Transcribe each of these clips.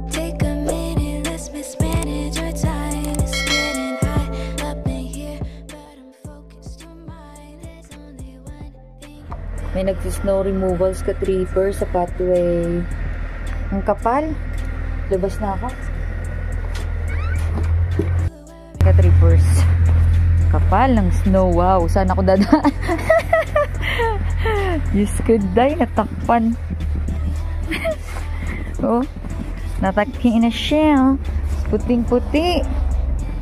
Take a minute, let's mismanage our time. It's getting hot up in here, but I'm focused on mine. There's only one thing. May nag-snow removals ka tripper sa pathway. Ang kapal. Labas na ako. Ka trippers. Kapal ng snow. Wow. Saan ako dadaan? Diyos ko, day. Natakpan. Oh. Natakpi na siya. Puting-puti.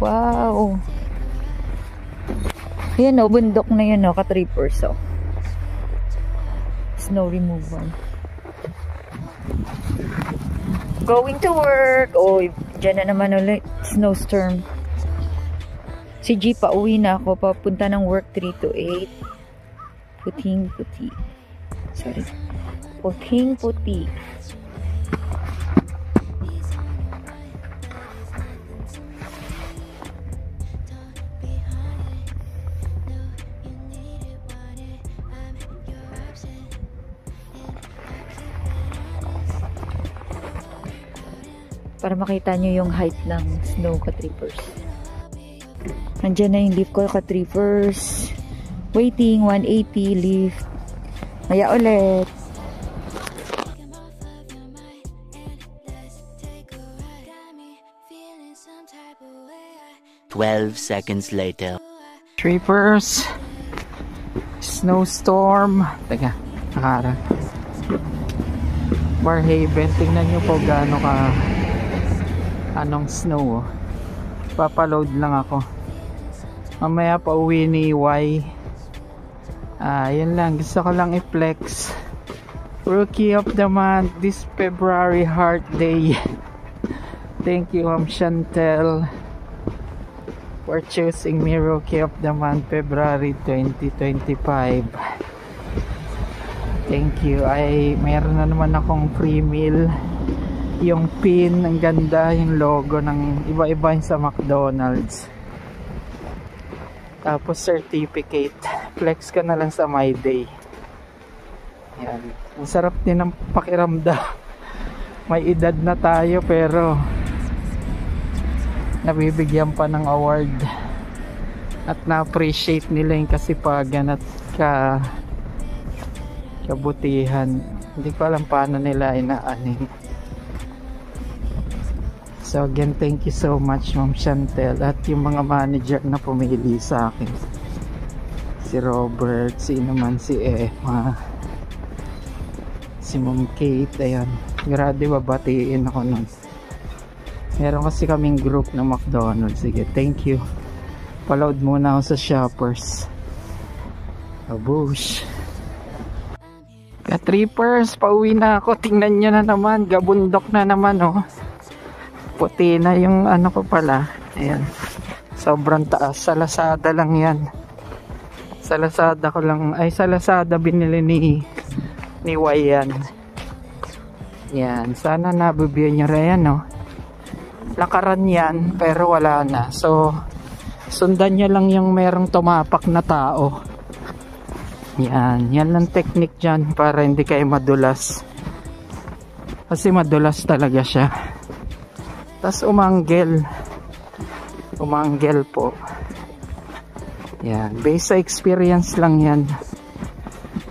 Wow. Ayan o. Bundok na yun o. Ka-trippers o. Snow removal. Going to work. Oh, dyan na naman ulit. Snowstorm. Si G, pauwi na ako. Papunta ng work 3 to 8. Puting-puti. Sorry. Puting-puti. Para makita nyo yung height ng snow ka-trippers. Nandyan na yung lift ko ka-trippers. Waiting, 180 lift. Maya ulit. "12 seconds later." Trippers. Snowstorm. Teka, nakara. Barhaven, tingnan nyo po gaano ka anong snow. Papaload lang ako. Mamaya pa uwi ni Y. Yun lang. Gusto ko lang i-flex. Rookie of the month this February Heart Day. Thank you, Chantel, for choosing me Rookie of the month February 2025. Thank you. Mayroon na naman akong free meal. Yung pin, ang ganda, yung logo ng iba-iba yung sa McDonald's. Tapos certificate. Flex ka na lang sa My Day. Yan. Ang sarap din ng pakiramdam. May edad na tayo pero nabibigyan pa ng award. At na-appreciate nila yung kasipagan at kabutihan. Hindi ko alam paano nila inaanin. So again, thank you so much, Ma'am Chantel, at yung mga manager na pumili sa akin. Si Robert, si Emma, si Ma'am Kate, ayan. Grabe, babatiin ako nun. Meron kasi kaming group na McDonald's. Sige, thank you. Paload muna ako sa shoppers. Abush. Ka-trippers, pauwi na ako. Tingnan nyo na naman, gabundok na naman, oh. Puti na yung ano ko pala. Ayan. Sobrang taas. Sa Lazada lang yan. Sa Lazada ko lang. Ay, sa Lazada binili ni Y yan. Yan. Sana nabibigyan nyo rin yan, no? Lakaran yan. Pero wala na. So, sundan nyo lang yung merong tumapak na tao. Yan. Yan lang technique dyan para hindi kayo madulas. Kasi madulas talaga siya. Tas umanggel po. Yan, base sa experience lang yan.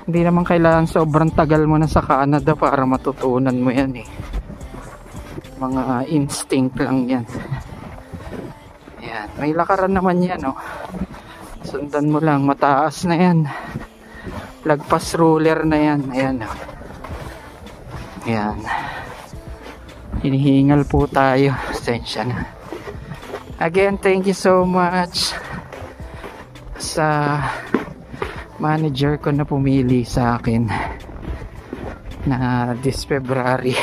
Hindi naman kailangan sobrang tagal mo na sa Canada para matutunan mo yan eh. Mga instinct lang yan. Yan, may lakaran naman yan, oh. Sundan mo lang, mataas na yan. Lagpas ruler na yan. Ayan, oh. Yan. Hinihingal po tayo. Pasensya na. Again, thank you so much sa manager ko na pumili sa akin na this February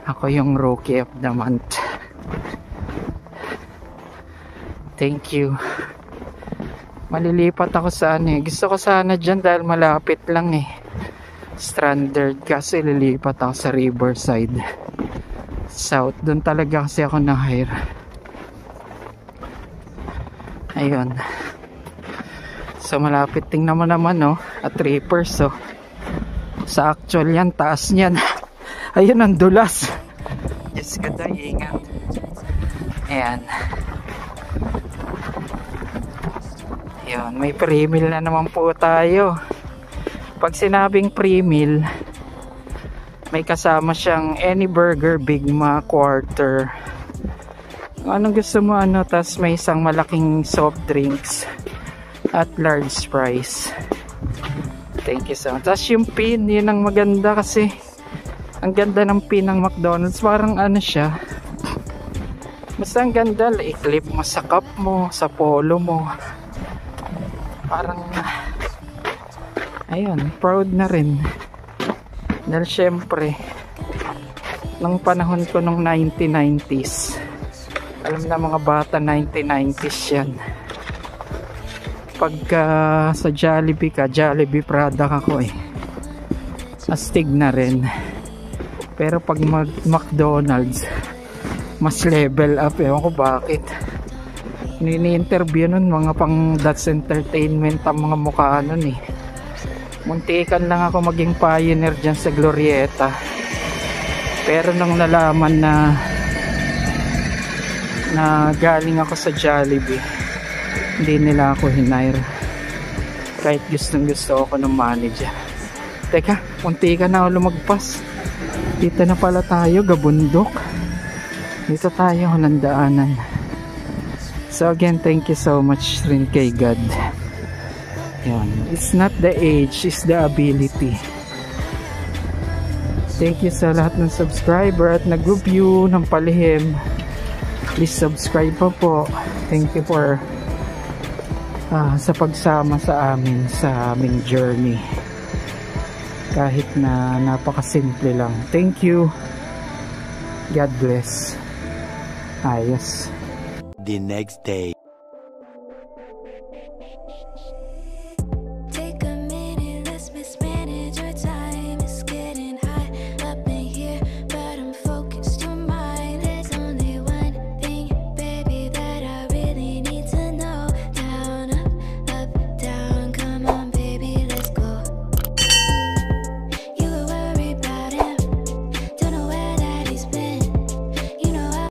ako yung Rookie of the Month. Thank you. Malilipat ako sa ano eh. Gusto ko sana dyan dahil malapit lang eh. Stranded kasi lilipat ako sa Riverside South. Doon talaga kasi ako na-hire. Ayun. So malapit. Tingnan mo naman, no? At Trippers, oh. Sa actual yan, taas niyan. Ayun ang dulas. Diyos ka tayo, ingat. Ayan. Ayan, may pre-meal na naman po tayo. Pag sinabing pre-meal, may kasama siyang any burger, Big Mac, quarter. Anong gusto mo, ano, tas may isang malaking soft drinks at large fries. Thank you so much. Tas yung pin, yun ang maganda kasi ang ganda ng pin ng McDonald's. Parang ano siya, basta ang ganda, i-clip mo sa cup mo, sa polo mo. Parang ayun, proud na rin. Dahil syempre nung panahon ko nung 1990s, alam na mga bata, 1990s yan. Pagka sa Jollibee ka, Jollibee product ako eh, astig na rin. Pero pag McDonald's, mas level up. Ewan ko bakit. Nini-interview nun, mga pang That's Entertainment ang mga mukha nun eh. Muntikan lang ako maging pioneer dyan sa Glorieta. Pero nung nalaman na galing ako sa Jollibee, hindi nila ako hinire. Kahit gustong gusto ako ng manager. Teka, muntikan na ako lumagpas. Dito na pala tayo, Gabundok. Dito tayo, Holandaanan. So again, thank you so much rin kay God. Yan. It's not the age, it's the ability. Thank you sa lahat ng subscriber at nag-review ng Palihim. Please subscribe po. Thank you for sa pagsama sa amin sa aming journey. Kahit na napakasimple lang. Thank you. God bless. Ayos. The next day.